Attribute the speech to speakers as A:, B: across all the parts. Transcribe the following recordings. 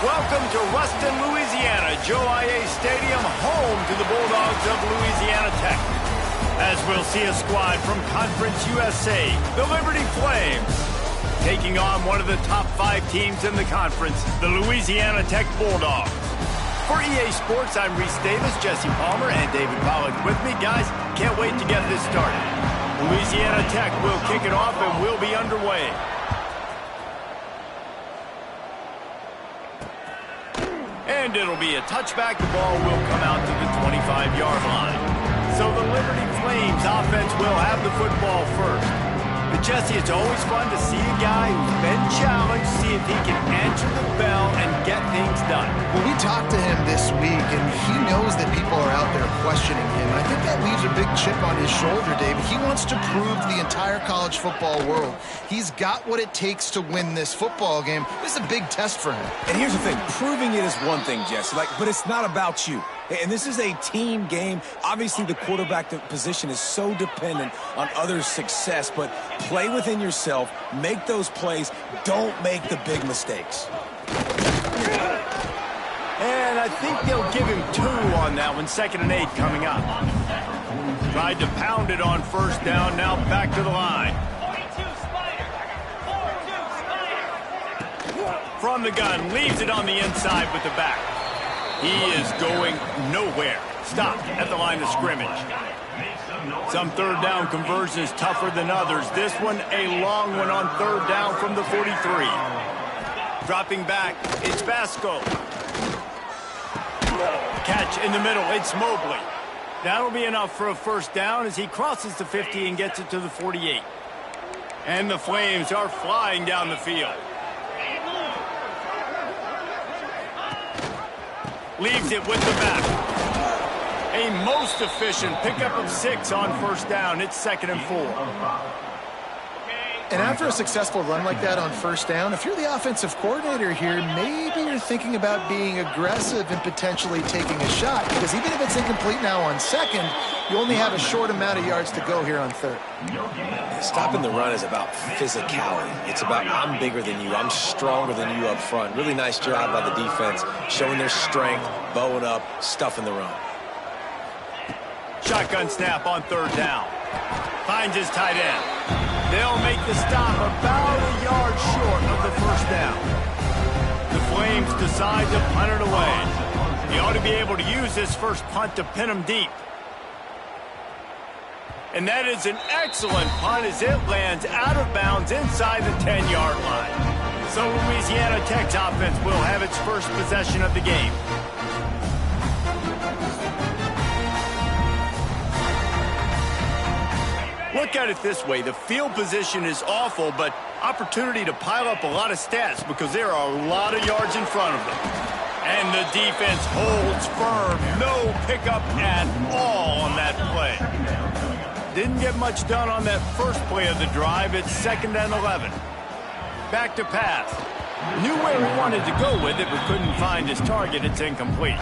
A: Welcome to Ruston, Louisiana, Joe IA Stadium, home to the Bulldogs of Louisiana Tech. As we'll see a squad from Conference USA, the Liberty Flames, taking on one of the top 5 teams in the conference, the Louisiana Tech Bulldogs. For EA Sports, I'm Reese Davis, Jesse Palmer, and David Pollack with me. Guys, can't wait to get this started. Louisiana Tech will kick it off and we'll be underway. And it'll be a touchback. The ball will come out to the 25-yard line. So the Liberty Flames offense will have the football first. But Jesse, it's always fun to see a guy who's been challenged, see if he can answer the bell and get things done.
B: Well, we talked to him this week, and he knows that people are out there questioning him. And I think that leaves a big chip on his shoulder, David. He wants to prove to the entire college football world he's got what it takes to win this football game. This is a big test for him.
C: And here's the thing. Proving it is one thing, Jesse, but it's not about you. And this is a team game. Obviously, the quarterback position is so dependent on others' success, but play within yourself, make those plays, don't make the big mistakes.
A: And I think they'll give him 2 on that one, 2nd and 8 coming up. Tried to pound it on first down, now back to the line. From the gun, leaves it on the inside with the back. He is going nowhere. Stopped at the line of scrimmage. Some third down conversions tougher than others. This one, a long one on third down from the 43. Dropping back, it's Vasco. Catch in the middle, it's Mobley. That'll be enough for a first down as he crosses the 50 and gets it to the 48. And the Flames are flying down the field. Leaves it with the back. A most efficient pickup of 6 on first down. It's 2nd and 4.
B: And after a successful run like that on first down, if you're the offensive coordinator here, maybe you're thinking about being aggressive and potentially taking a shot. Because even if it's incomplete now on 2nd, you only have a short amount of yards to go here on 3rd.
C: Stopping the run is about physicality. It's about I'm bigger than you. I'm stronger than you up front. Really nice job by the defense, showing their strength, bowing up, stuffing the run.
A: Shotgun snap on 3rd down. Finds his tight end. They'll make the stop about a yard short of the first down. The Flames decide to punt it away. He ought to be able to use this first punt to pin him deep. And that is an excellent punt as it lands out of bounds inside the 10-yard line. So Louisiana Tech's offense will have its first possession of the game. Look at it this way. The field position is awful, but opportunity to pile up a lot of stats because there are a lot of yards in front of them. And the defense holds firm. No pickup at all on that play. Didn't get much done on that first play of the drive. It's 2nd and 11. Back to pass. Knew where he wanted to go with it, but couldn't find his target. It's incomplete.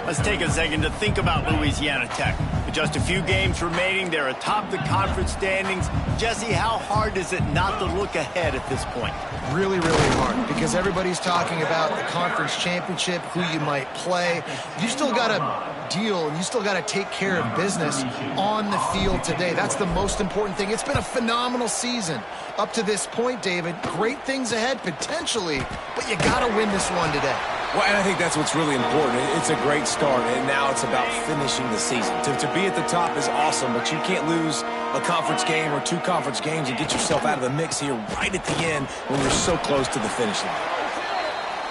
A: Let's take a second to think about Louisiana Tech. With just a few games remaining, they're atop the conference standings. Jesse, how hard is it not to look ahead at this point?
B: Really, really hard, because everybody's talking about the conference championship, who you might play. You still got to deal, and you still got to take care of business on the field today. That's the most important thing. It's been a phenomenal season up to this point, David. Great things ahead, potentially, but you got to win this one today.
C: Well, and I think that's what's really important. It's a great start, and now it's about finishing the season. To be at the top is awesome, but you can't lose a conference game or 2 conference games and get yourself out of the mix here right at the end when you're so close to the finish line.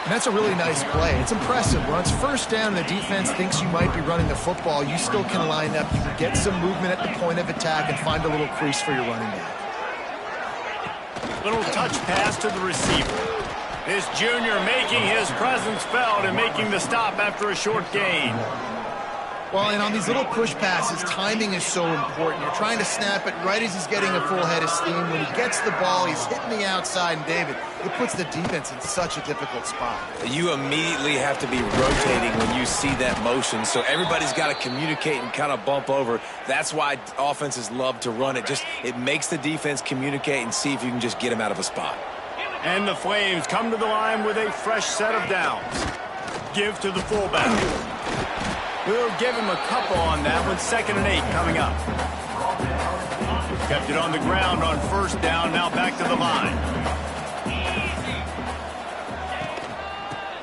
B: And that's a really nice play. It's impressive. When it's first down and the defense thinks you might be running the football, you still can line up. You can get some movement at the point of attack and find a little crease for your running back.
A: Little touch pass to the receiver. This junior making his presence felt and making the stop after a short gain.
B: Well, and on these little push passes, timing is so important. You're trying to snap it right as he's getting a full head of steam. When he gets the ball, he's hitting the outside, and David, it puts the defense in such a difficult spot.
C: You immediately have to be rotating when you see that motion, so everybody's got to communicate and kind of bump over. That's why offenses love to run it. It makes the defense communicate and see if you can just get him out of a spot.
A: And the Flames come to the line with a fresh set of downs. Give to the fullback. We'll give him a couple on that one. 2nd and 8 coming up. Kept it on the ground on 1st down. Now back to the line.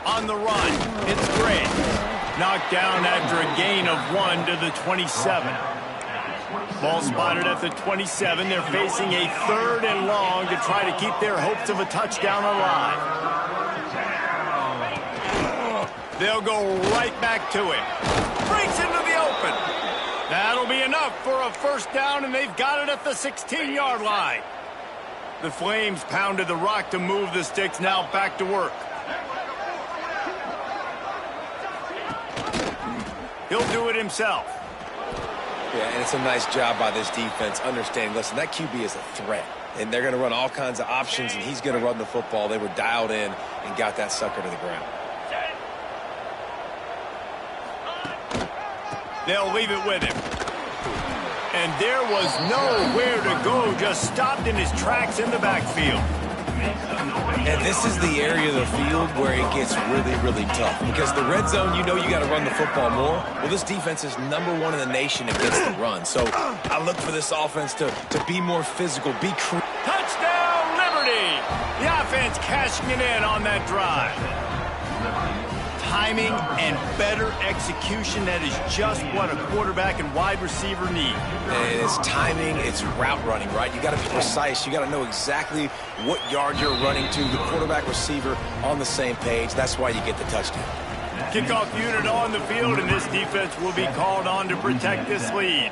A: On the run, it's Gray. Knocked down after a gain of 1 to the 27. Ball spotted at the 27. They're facing a 3rd and long to try to keep their hopes of a touchdown alive. They'll go right back to him. Breaks into the open. That'll be enough for a 1st down, and they've got it at the 16-yard line. The Flames pounded the rock to move the sticks. Now back to work. He'll do it himself.
C: Yeah, and it's a nice job by this defense understanding, listen, that QB is a threat. And they're going to run all kinds of options, and he's going to run the football. They were dialed in and got that sucker to the ground.
A: They'll leave it with him. And there was nowhere to go, just stopped in his tracks in the backfield.
C: And this is the area of the field where it gets really, really tough. Because the red zone, you know you got to run the football more. Well, this defense is #1 in the nation against the run. So I look for this offense to be more physical, be creative.
A: Touchdown, Liberty! The offense cashing it in on that drive. Timing and better execution, that is just what a quarterback and wide receiver need.
C: And it's timing, it's route running, right? You got to be precise. You got to know exactly what yard you're running to. The quarterback receiver on the same page. That's why you get the touchdown.
A: Kickoff unit on the field, and this defense will be called on to protect this lead.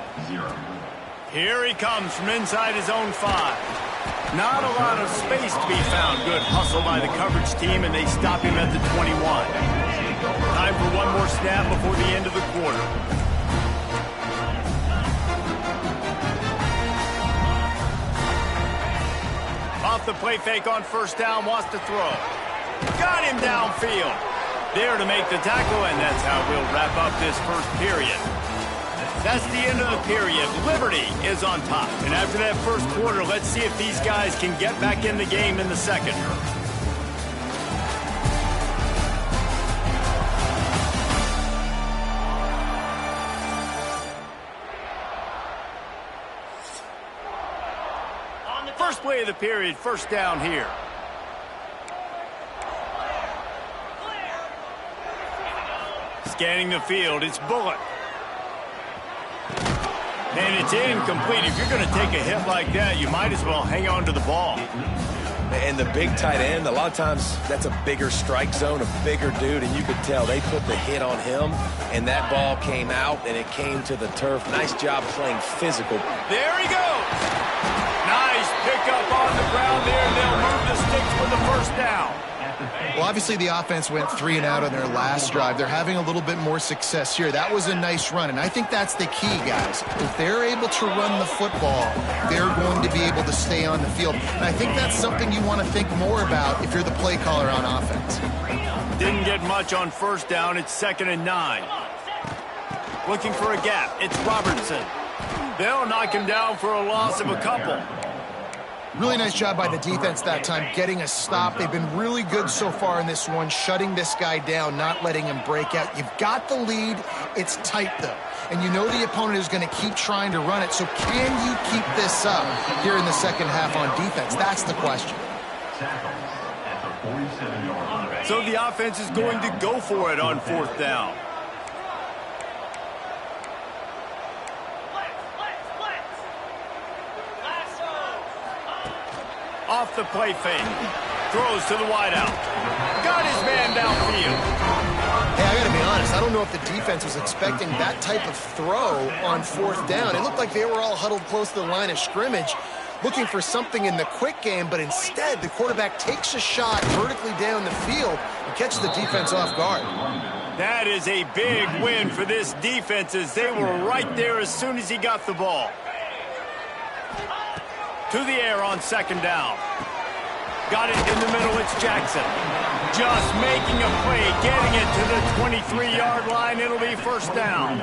A: Here he comes from inside his own 5. Not a lot of space to be found. Good hustle by the coverage team, and they stop him at the 21. Time for one more snap before the end of the quarter. Off the play fake on 1st down, wants to throw. Got him downfield. There to make the tackle, and that's how we'll wrap up this 1st period. That's the end of the period. Liberty is on top. And after that 1st quarter, let's see if these guys can get back in the game in the 2nd. First play of the period, 1st down here. Scanning the field, it's Bullock. And it's incomplete. If you're going to take a hit like that, you might as well hang on to the ball.
C: And the big tight end, a lot of times that's a bigger strike zone, a bigger dude, and you could tell they put the hit on him, and that ball came out, and it came to the turf. Nice job playing physical.
A: There he goes. Nice pickup on the ground there, and they'll move the sticks for the 1st down.
B: Well, obviously the offense went 3 and out on their last drive. They're having a little bit more success here. That was a nice run, and I think that's the key, guys. If they're able to run the football, they're going to be able to stay on the field. And I think that's something you want to think more about if you're the play caller on offense.
A: Didn't get much on 1st down. It's 2nd and 9. Looking for a gap. It's Robertson. They'll knock him down for a loss of a couple.
B: Really nice job by the defense that time, getting a stop. They've been really good so far in this one, shutting this guy down, not letting him break out. You've got the lead. It's tight, though. And you know the opponent is going to keep trying to run it. So can you keep this up here in the 2nd half on defense? That's the question.
A: So the offense is going to go for it on 4th down. Off the play fake. Throws to the wideout. Got his man downfield.
B: Hey, I got to be honest. I don't know if the defense was expecting that type of throw on 4th down. It looked like they were all huddled close to the line of scrimmage, looking for something in the quick game, but instead the quarterback takes a shot vertically down the field and catches the defense off guard.
A: That is a big win for this defense, as they were right there as soon as he got the ball. To the air on 2nd down. Got it in the middle, it's Jackson. Just making a play, getting it to the 23-yard line. It'll be 1st down.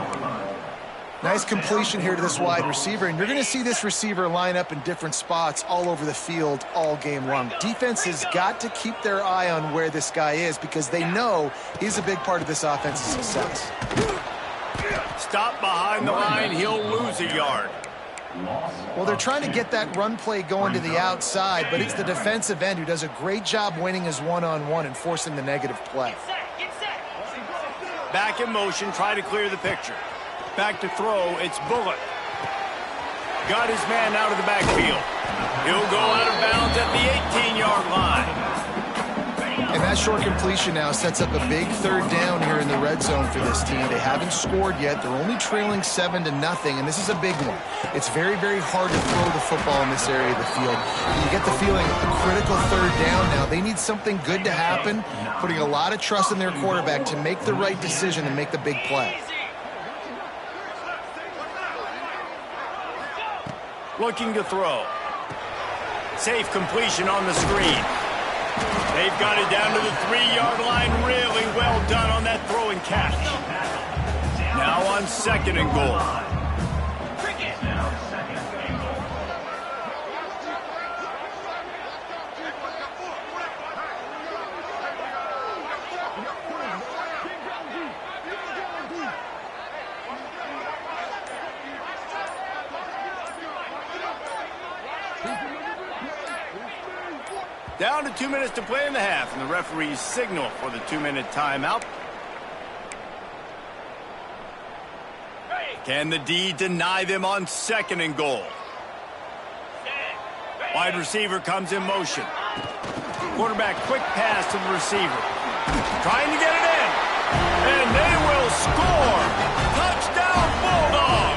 B: Nice completion here to this wide receiver, and you're going to see this receiver line up in different spots all over the field all game long. Defense has got to keep their eye on where this guy is because they know he's a big part of this offense's success.
A: Stop behind the line, he'll lose a yard.
B: Well, they're trying to get that run play going to the outside, but it's the defensive end who does a great job winning his one-on-one and forcing the negative play.
A: Back in motion, try to clear the picture. Back to throw, it's Bullock. Got his man out of the backfield. He'll go out of bounds at the 18-yard line.
B: And that short completion now sets up a big third down here in the red zone for this team. They haven't scored yet. They're only trailing 7-0, and this is a big one. It's very, very hard to throw the football in this area of the field. You get the feeling a critical third down now. They need something good to happen, putting a lot of trust in their quarterback to make the right decision and make the big play.
A: Looking to throw. Safe completion on the screen. They've got it down to the 3-yard line. Really well done on that throw and catch. Now on 2nd and goal. Down to 2 minutes to play in the half, and the referees signal for the 2-minute timeout. Can the D deny them on 2nd and goal? Wide receiver comes in motion. Quarterback quick pass to the receiver. Trying to get it in. And they will score. Touchdown Bulldogs.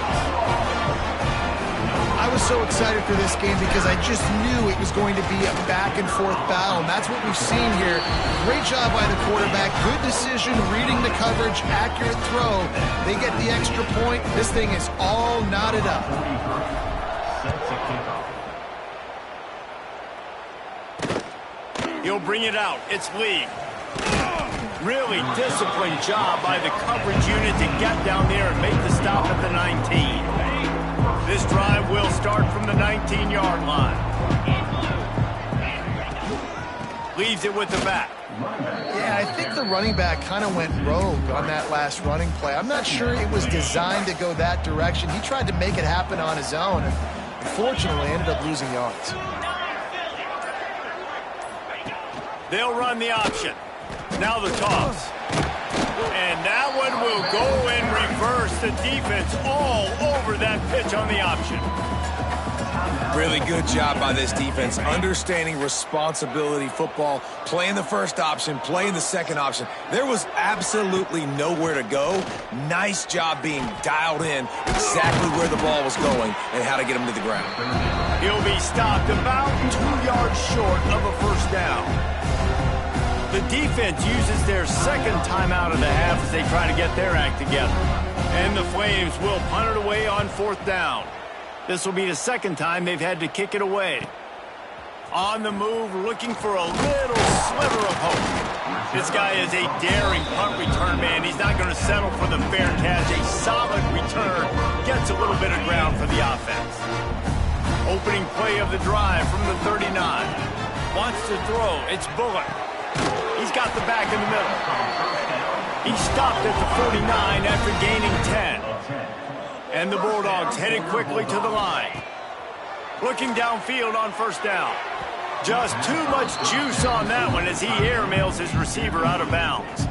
B: I was so excited for this game because I just knew it was going to be a back-and-forth battle, and that's what we've seen here. Great job by the quarterback, good decision, reading the coverage, accurate throw. They get the extra point. This thing is all knotted up.
A: He'll bring it out. It's Lee. Really disciplined job by the coverage unit to get down there and make the stop at the 19. This drive will start from the 19-yard line. Leaves it with the back.
B: Yeah, I think the running back kind of went rogue on that last running play. I'm not sure it was designed to go that direction. He tried to make it happen on his own, and unfortunately ended up losing yards.
A: They'll run the option. Now the toss. And that one will go in reverse. The defense all over that pitch on the option.
C: Really good job by this defense, understanding responsibility football, playing the first option, playing the second option. There was absolutely nowhere to go. Nice job being dialed in exactly where the ball was going and how to get him to the ground.
A: He'll be stopped about 2 yards short of a first down. The defense uses their second timeout of the half as they try to get their act together. And the Flames will punt it away on 4th down. This will be the second time they've had to kick it away. On the move, looking for a little sliver of hope. This guy is a daring punt return man. He's not going to settle for the fair catch. A solid return gets a little bit of ground for the offense. Opening play of the drive from the 39. Wants to throw. It's Bullock. He's got the back in the middle. He stopped at the 49 after gaining 10. And the Bulldogs headed quickly to the line. Looking downfield on first down. Just too much juice on that one as he airmails his receiver out of bounds.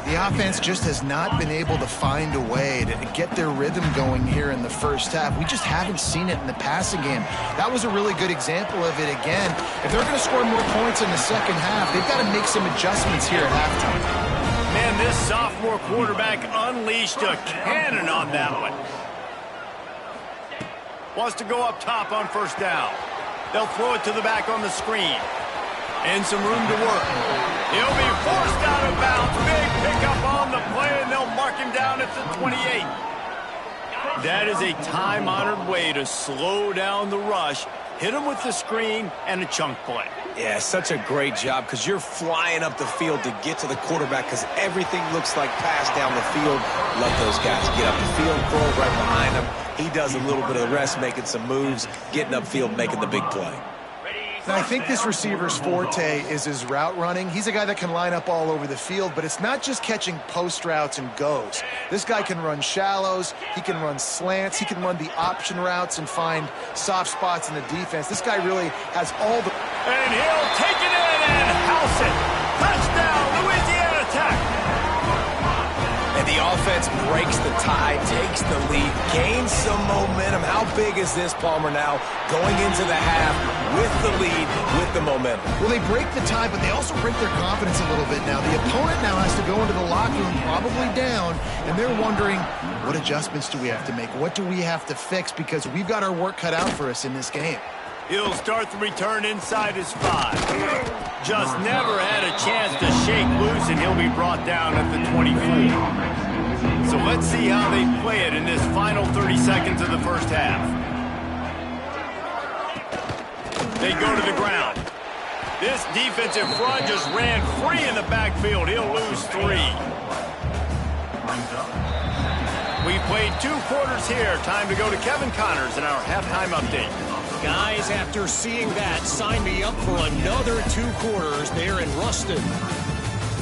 B: The offense just has not been able to find a way to get their rhythm going here in the first half. We just haven't seen it in the passing game. That was a really good example of it again. If they're going to score more points in the second half, they've got to make some adjustments here at halftime.
A: Man, this sophomore quarterback unleashed a cannon on that one. Wants to go up top on first down. They'll throw it to the back on the screen. And some room to work. He'll be forced out of bounds. Big pickup on the play, and they'll mark him down at the 28. That is a time-honored way to slow down the rush. hit him with the screen and a chunk play.
C: Yeah, such a great job because you're flying up the field to get to the quarterback because everything looks like pass down the field. Let those guys get up the field, throw it right behind him. He does a little bit of the rest, making some moves, getting upfield, making the big play.
B: Now, I think this receiver's forte is his route running. He's a guy that can line up all over the field, but it's not just catching post routes and goes. This guy can run shallows, he can run slants, he can run the option routes and find soft spots in the defense. This guy really has all the...
A: And he'll take it in and house it. Touchdown, Louisiana Tech.
C: And the offense breaks the tie, takes the lead, gains some momentum. How big is this, Palmer, now going into the half with the lead, with the momentum?
B: Well, they break the tie, but they also break their confidence a little bit now. The opponent now has to go into the locker room probably down, and they're wondering, what adjustments do we have to make? What do we have to fix? Because we've got our work cut out for us in this game.
A: He'll start the return inside his 5. Just never had a chance to shake loose, and he'll be brought down at the 24. So let's see how they play it in this final 30 seconds of the first half. They go to the ground. This defensive front just ran free in the backfield. He'll lose 3. We played 2 quarters here. Time to go to Kevin Connors in our halftime update.
D: Guys, after seeing that, sign me up for another 2 quarters there in Ruston.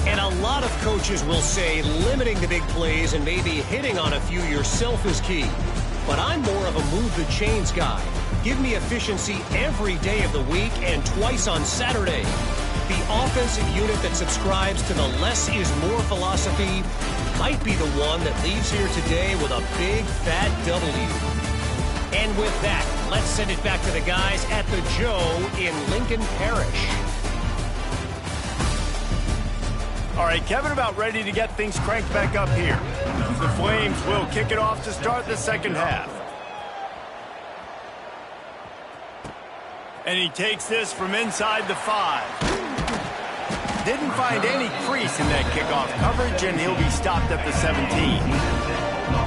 D: And a lot of coaches will say limiting the big plays and maybe hitting on a few yourself is key. But I'm more of a move the chains guy. Give me efficiency every day of the week and twice on Saturday. The offensive unit that subscribes to the less is more philosophy might be the one that leaves here today with a big fat W. And with that, let's send it back to the guys at the Joe in Lincoln Parish.
A: All right, Kevin about ready to get things cranked back up here. The Flames will kick it off to start the second half. And he takes this from inside the 5. Didn't find any crease in that kickoff coverage, and he'll be stopped at the 17.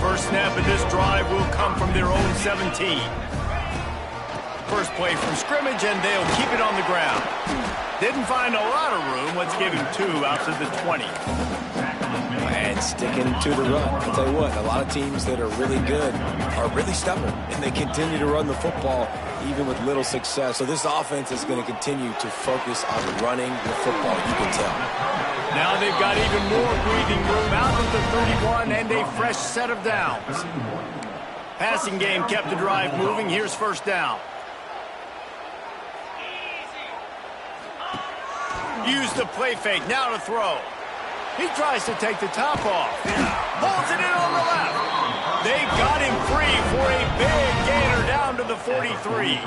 A: First snap of this drive will come from their own 17. First play from scrimmage, and they'll keep it on the ground. Didn't find a lot of room. Let's give him 2 out to the 20.
C: And sticking to the run. I'll tell you what, a lot of teams that are really good are really stubborn, and they continue to run the football even with little success. So this offense is going to continue to focus on running the football, you can tell.
A: Now they've got even more breathing room out of the 31 and a fresh set of downs. Passing game kept the drive moving. Here's first down. Use the play fake. Now to throw. He tries to take the top off. Pulls it in on the left. They got him free for a big gainer down to the 43.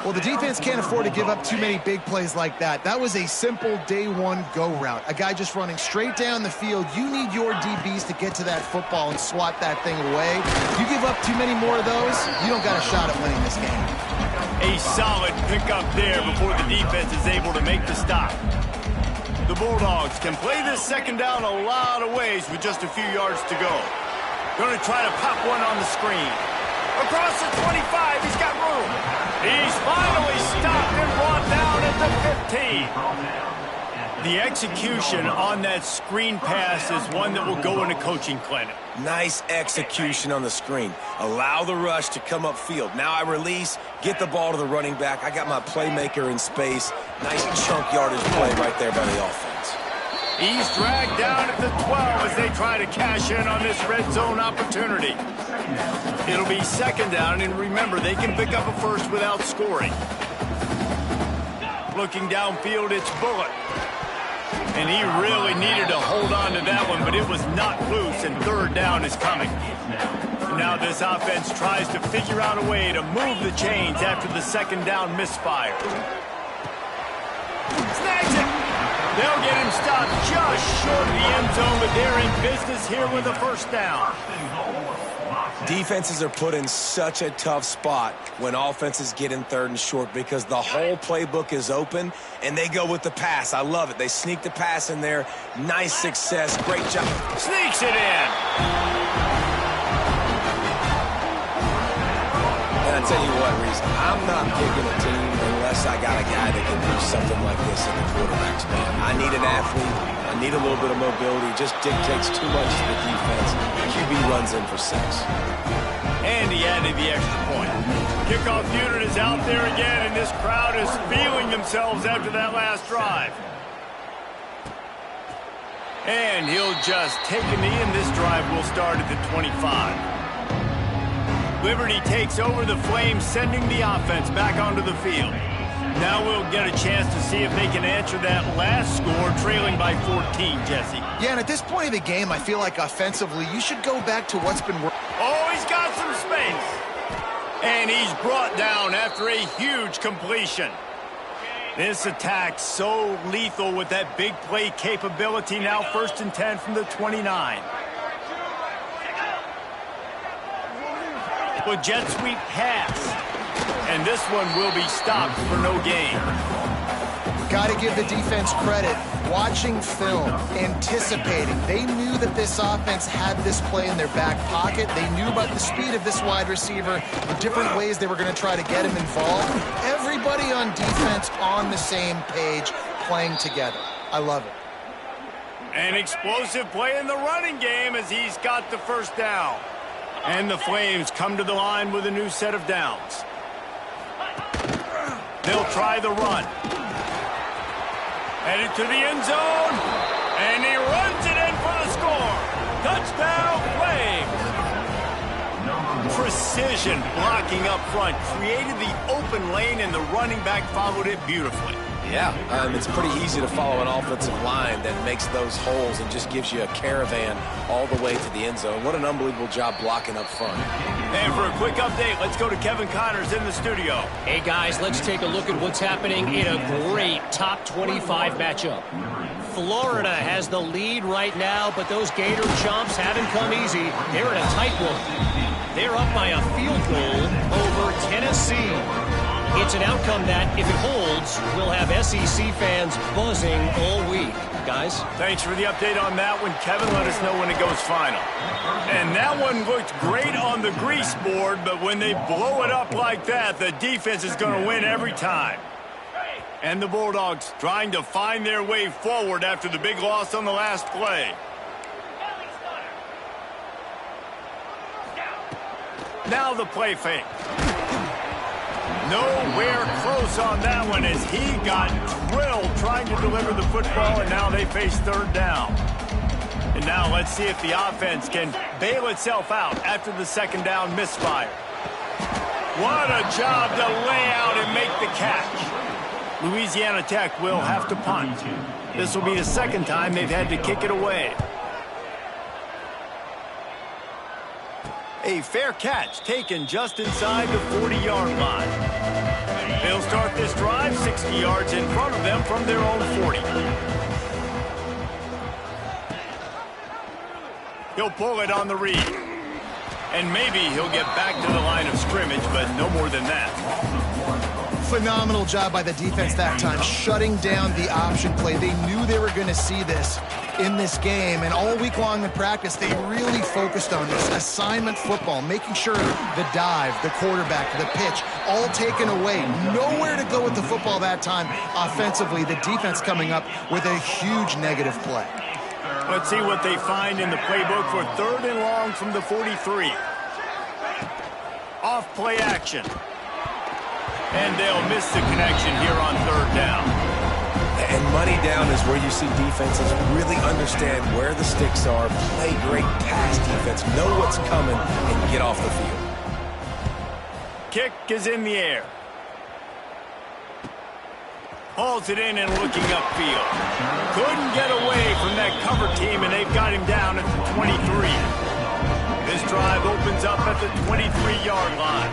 B: Well, the defense can't afford to give up too many big plays like that. That was a simple day one go route. A guy just running straight down the field. You need your DBs to get to that football and swat that thing away. You give up too many more of those, you don't got a shot at winning this game.
A: A solid pickup there before the defense is able to make the stop. The Bulldogs can play this second down a lot of ways with just a few yards to go. Going to try to pop one on the screen. Across the 25, he's got room. He's finally stopped and brought down at the 15. The execution on that screen pass is one that will go in a coaching clinic.
C: Nice execution on the screen. Allow the rush to come upfield. Now I release, get the ball to the running back. I got my playmaker in space. Nice chunk yardage play right there by the offense.
A: He's dragged down at the 12 as they try to cash in on this red zone opportunity. It'll be second down, and remember, they can pick up a first without scoring. Looking downfield, it's Bullock. And he really needed to hold on to that one, but it was not loose, and third down is coming. Now this offense tries to figure out a way to move the chains after the second down misfire. Snags it. They'll get him stopped just short of the end zone, but they're in business here with a first down.
C: Defenses are put in such a tough spot when offenses get in third and short because the whole playbook is open and they go with the pass. I love it. They sneak the pass in there. Nice success. Great job.
A: Sneaks it in.
C: And I tell you what, Reese, I'm not picking a team unless I got a guy that can do something like this in the quarterback spot. I need an athlete. I need a little bit of mobility. It just dictates too much to the defense. QB runs in for 6.
A: And he added the extra point. Kickoff unit is out there again, and this crowd is feeling themselves after that last drive. And he'll just take a knee, and this drive will start at the 25. Liberty takes over the Flames, sending the offense back onto the field. Now we'll get a chance to see if they can answer that last score, trailing by 14, Jesse.
B: Yeah, and at this point of the game, I feel like offensively, you should go back to what's been working.
A: Oh, he's got some space. And he's brought down after a huge completion. This attack so lethal with that big play capability. Now 1st and 10 from the 29. With jet sweep pass. And this one will be stopped for no gain.
B: Got to give the defense credit. Watching film, anticipating. They knew that this offense had this play in their back pocket. They knew about the speed of this wide receiver, the different ways they were going to try to get him involved. Everybody on defense on the same page, playing together. I love it.
A: An explosive play in the running game as he's got the first down. And the Flames come to the line with a new set of downs. They'll try the run. Headed to the end zone. And he runs it in for the score. Touchdown, Flames. Precision blocking up front. Created the open lane, and the running back followed it beautifully.
C: Yeah, it's pretty easy to follow an offensive line that makes those holes and just gives you a caravan all the way to the end zone. What an unbelievable job blocking up front.
A: And for a quick update, let's go to Kevin Connors in the studio.
D: Hey, guys, let's take a look at what's happening in a great top 25 matchup. Florida has the lead right now, but those Gator chomps haven't come easy. They're in a tight one. They're up by a field goal over Tennessee. It's an outcome that, if it holds, will have SEC fans buzzing all week. Guys?
A: Thanks for the update on that one, Kevin. Let us know when it goes final. And that one looked great on the grease board, but when they blow it up like that, the defense is going to win every time. And the Bulldogs trying to find their way forward after the big loss on the last play. Now the play fake. Nowhere close on that one as he got drilled trying to deliver the football, and now they face 3rd down. And now let's see if the offense can bail itself out after the 2nd down misfire. What a job to lay out and make the catch. Louisiana Tech will have to punt. This will be the 2nd time they've had to kick it away. A fair catch taken just inside the 40-yard line. They'll start this drive 60 yards in front of them from their own 40. He'll pull it on the read. And maybe he'll get back to the line of scrimmage, but no more than that.
B: Phenomenal job by the defense that time, shutting down the option play. They knew they were going to see this in this game, and all week long in practice, they really focused on this assignment football, making sure the dive, the quarterback, the pitch, all taken away. Nowhere to go with the football that time offensively. The defense coming up with a huge negative play.
A: Let's see what they find in the playbook for 3rd and long from the 43. Off play action. And they'll miss the connection here on 3rd down.
C: And money down is where you see defenses really understand where the sticks are, play great pass defense, know what's coming, and get off the field.
A: Kick is in the air. Hauls it in and looking upfield. Couldn't get away from that cover team, and they've got him down at the 23. This drive opens up at the 23-yard line.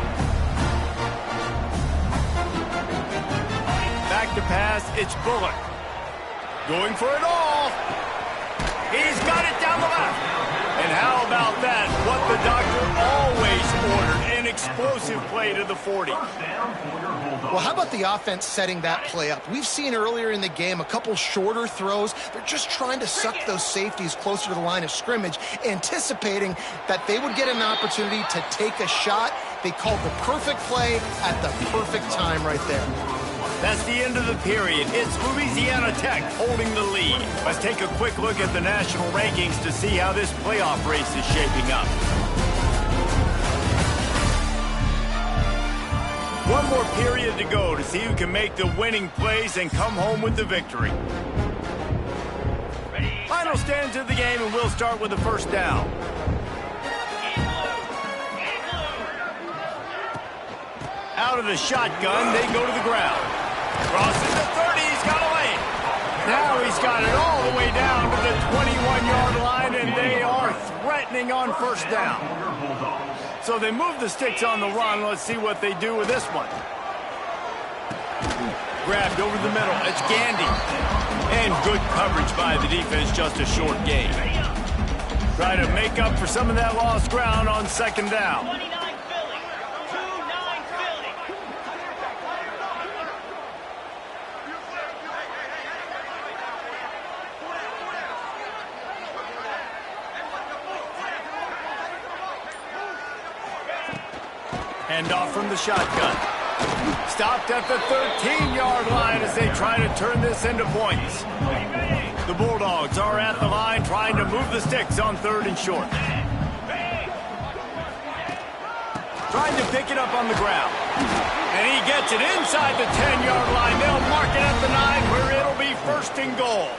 A: Back to pass, it's Bullock. Going for it all. He's got it down the left. And how about that? What the doctor always ordered, an explosive play to the 40.
B: Well, how about the offense setting that play up? We've seen earlier in the game a couple shorter throws. They're just trying to suck those safeties closer to the line of scrimmage, anticipating that they would get an opportunity to take a shot They called the perfect play at the perfect time right there.
A: That's the end of the period. It's Louisiana Tech holding the lead. Let's take a quick look at the national rankings to see how this playoff race is shaping up. One more period to go to see who can make the winning plays and come home with the victory. Final stands of the game, and we'll start with the first down. Out of the shotgun, they go to the ground. Crosses the 30, he's got a lane. Now he's got it all the way down to the 21-yard line, and they are threatening on first down. So they move the sticks on the run. Let's see what they do with this one. Grabbed over the middle. It's Gandy. And good coverage by the defense, just a short gain. Try to make up for some of that lost ground on second down.
E: 29 Philly. 2-9 Philly.
A: Hand off from the shotgun. Stopped at the 13-yard line as they try to turn this into points. The Bulldogs are at the line trying to move the sticks on third and short. Trying to pick it up on the ground. And he gets it inside the 10-yard line. They'll mark it at the 9 where it'll be first and goal.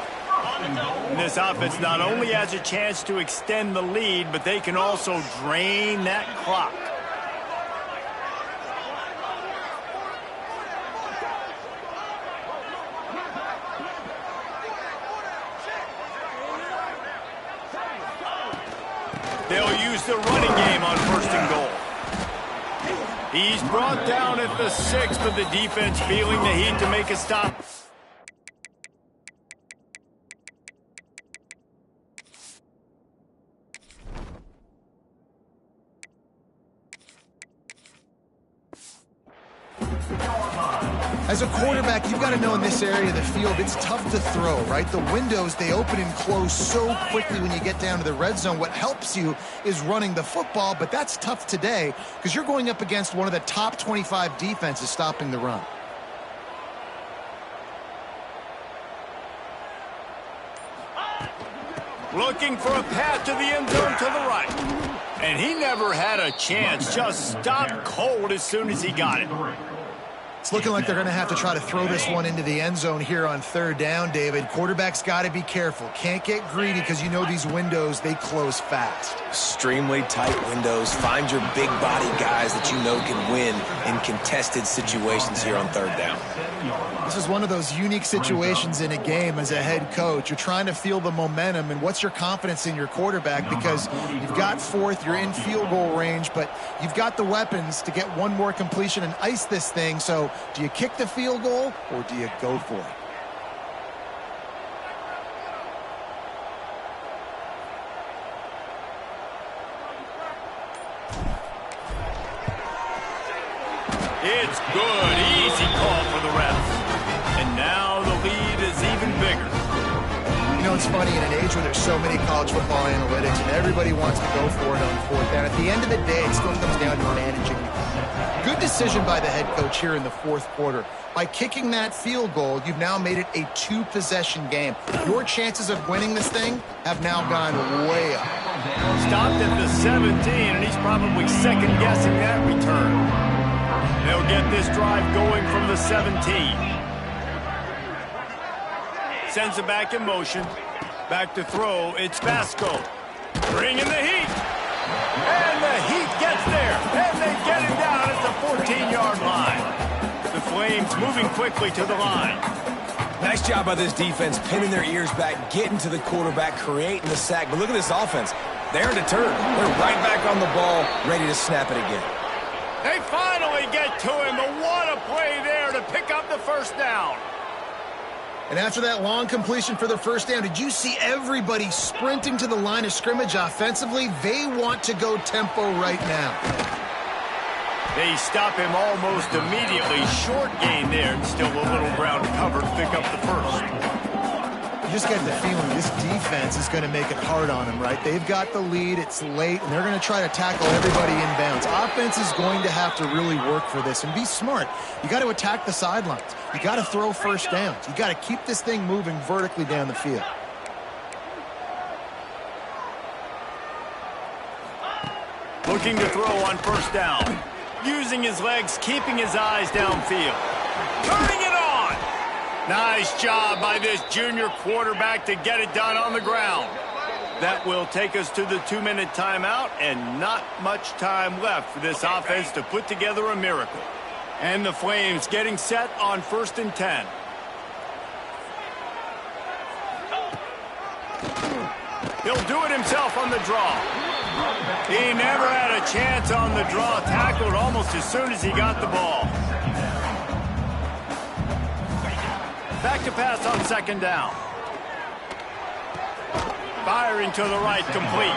A: And this offense not only has a chance to extend the lead, but they can also drain that clock. They'll use the running game on first and goal. He's brought down at the 6, but the defense feeling the heat to make a stop.
B: As a quarterback, you've got to know in this area of the field, it's tough to throw, right? The windows, they open and close so quickly when you get down to the red zone. What helps you is running the football, but that's tough today because you're going up against one of the top 25 defenses stopping the run.
A: Looking for a path to the end zone to the right. And he never had a chance, just stopped cold as soon as he got it.
B: It's looking like they're going to have to try to throw this one into the end zone here on third down, David. Quarterback's got to be careful. Can't get greedy because you know these windows, they close fast.
C: Extremely tight windows. Find your big body guys that you know can win in contested situations here on third down.
B: This is one of those unique situations in a game as a head coach. You're trying to feel the momentum, and what's your confidence in your quarterback? Because you've got fourth, you're in field goal range, but you've got the weapons to get one more completion and ice this thing. So do you kick the field goal or do you go for it?
A: It's good. Easy call for the refs. And now the lead is even bigger.
B: You know, it's funny, in an age where there's so many college football analytics and everybody wants to go for it on fourth down, at the end of the day, it still comes down to managing. Good decision by the head coach here in the fourth quarter. By kicking that field goal, you've now made it a two-possession game. Your chances of winning this thing have now gone way up.
A: Stopped at the 17, and he's probably second-guessing that return. They'll get this drive going from the 17. Sends it back in motion. Back to throw. It's Vasco. Bringing the heat. And the heat gets there. And they get him down at the 14-yard line. The Flames moving quickly to the line.
C: Nice job by this defense, pinning their ears back, getting to the quarterback, creating the sack. But look at this offense. They're deterred. They're right back on the ball, ready to snap it again.
A: They finally get to him, but what a play there to pick up the first down.
B: And after that long completion for the first down, did you see everybody sprinting to the line of scrimmage offensively? They want to go tempo right now.
A: They stop him almost immediately. Short gain there, and still a little ground cover to pick up the first.
B: just get the feeling this defense is going to make it hard on them, right? They've got the lead, it's late, and they're going to try to tackle everybody inbounds. Offense is going to have to really work for this and be smart. You got to attack the sidelines. You got to throw first downs. You got to keep this thing moving vertically down the field.
A: Looking to throw on first down. Using his legs, keeping his eyes downfield. Turning it on! Nice job by this junior quarterback to get it done on the ground. That will take us to the 2-minute timeout, and not much time left for this offense to put together a miracle. And the Flames getting set on 1st and 10. He'll do it himself on the draw. He never had a chance on the draw. Tackled almost as soon as he got the ball. Back to pass on 2nd down. Firing to the right, complete.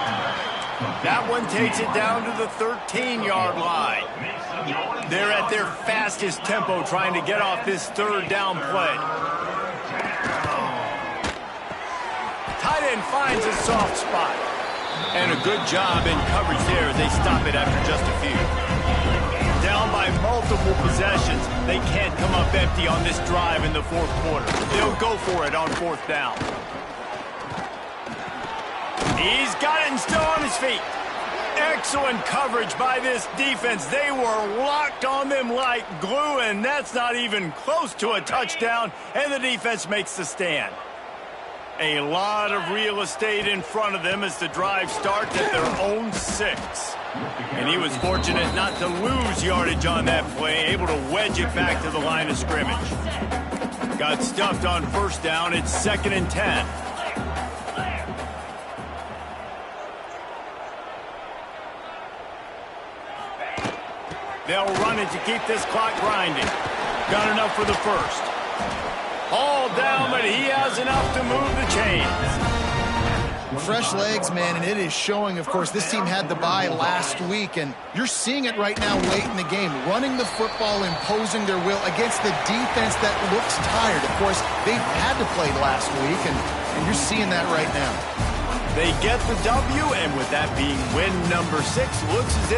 A: That one takes it down to the 13-yard line. They're at their fastest tempo trying to get off this 3rd down play. Tight end finds a soft spot. And a good job in coverage there. They stop it after just a few. Down by multiple possessions. They can't come up empty on this drive in the 4th quarter. They'll go for it on 4th down. He's got it and still on his feet. Excellent coverage by this defense. They were locked on them like glue, and that's not even close to a touchdown, and the defense makes the stand. A lot of real estate in front of them as the drive starts at their own 6. And he was fortunate not to lose yardage on that play, able to wedge it back to the line of scrimmage. Got stuffed on 1st down. It's 2nd and 10. They'll run it to keep this clock grinding. Got enough for the 1st. All down, but he has enough to move the chains.
B: Fresh legs, man, and it is showing. Of course, this team had the bye last week, and you're seeing it right now late in the game. Running the football, imposing their will against the defense that looks tired. Of course, they've had to play last week, and you're seeing that right now.
A: They get the W, and with that being win number 6, looks as if